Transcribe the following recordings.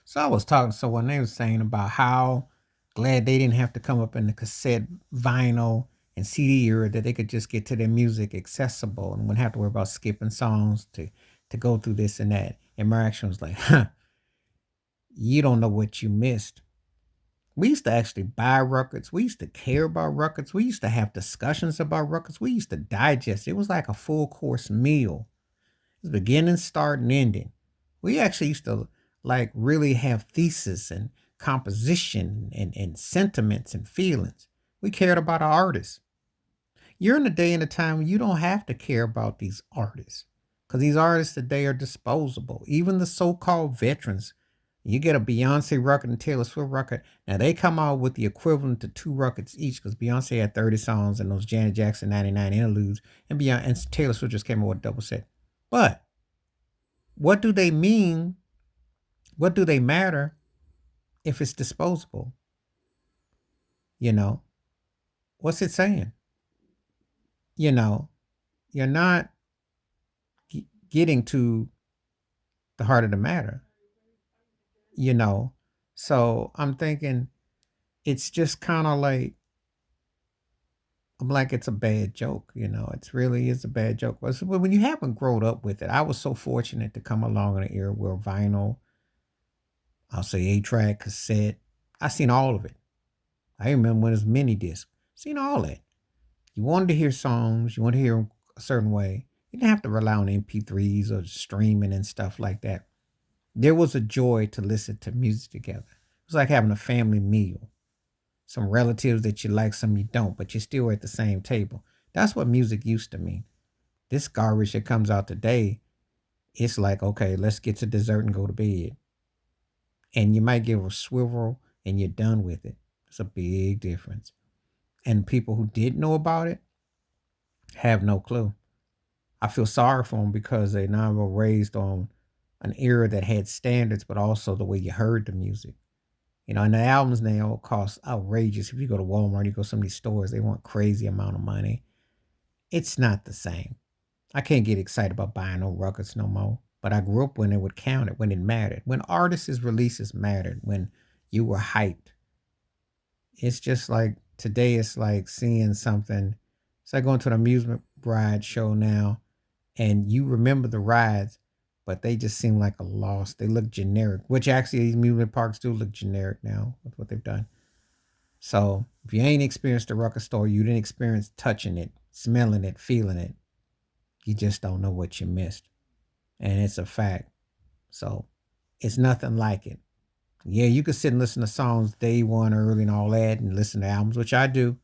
So I was talking to someone, they was saying about how glad they didn't have to come up in the cassette, vinyl, and CD era, that they could just get to their music accessible and wouldn't have to worry about skipping songs to go through this and that. And my reaction was like, huh, you don't know what you missed. We used to actually buy records. We used to care about records. We used to have discussions about records. We used to digest. It was like a full course meal. It was beginning, start, and ending. We actually used to like really have thesis and composition and sentiments and feelings. We cared about our artists. You're in a day and a time when you don't have to care about these artists because these artists today are disposable. Even the so-called veterans, you get a Beyonce record and Taylor Swift record. Now they come out with the equivalent to two records each because Beyonce had 30 songs and those Janet Jackson 99 interludes, and Beyonce and Taylor Swift just came out with a double set. But what do they mean? What do they matter if it's disposable? You know, what's it saying? You know, you're not getting to the heart of the matter, you know. So I'm thinking it's just kind of like I'm like it's a bad joke, you know. It's really is a bad joke. But when you haven't grown up with it, I was so fortunate to come along in an era where vinyl, I'll say 8-track, cassette, I seen all of it. I remember when it was mini disc, seen all that. You wanted to hear songs, you wanted to hear them a certain way. You didn't have to rely on MP3s or streaming and stuff like that. There was a joy to listen to music together. It was like having a family meal. Some relatives that you like, some you don't, but you're still at the same table. That's what music used to mean. This garbage that comes out today, it's like, okay, let's get to dessert and go to bed. And you might give a swivel and you're done with it. It's a big difference. And people who did know about it have no clue. I feel sorry for them because they now were raised on an era that had standards, but also the way you heard the music. You know, and the albums now cost outrageous. If you go to Walmart, you go to some of these stores, they want crazy amount of money. It's not the same. I can't get excited about buying no records no more. But I grew up when it would count it, when it mattered, when artists' releases mattered, when you were hyped. It's just like today, it's like seeing something. It's like going to an amusement ride show now, and you remember the rides, but they just seem like a loss. They look generic, which actually these amusement parks do look generic now with what they've done. So if you ain't experienced the record store, you didn't experience touching it, smelling it, feeling it, you just don't know what you missed. And it's a fact. So it's nothing like it. Yeah, you could sit and listen to songs day one early and all that and listen to albums, which I do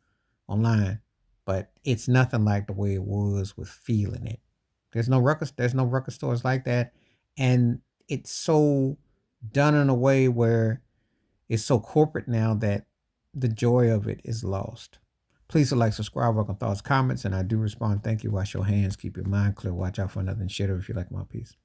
online, but it's nothing like the way it was with feeling it. There's no record stores like that. And it's so done in a way where it's so corporate now that the joy of it is lost. Please like, subscribe, welcome thoughts, comments, and I do respond. Thank you. Wash your hands, keep your mind clear, watch out for another shitter if you like my piece.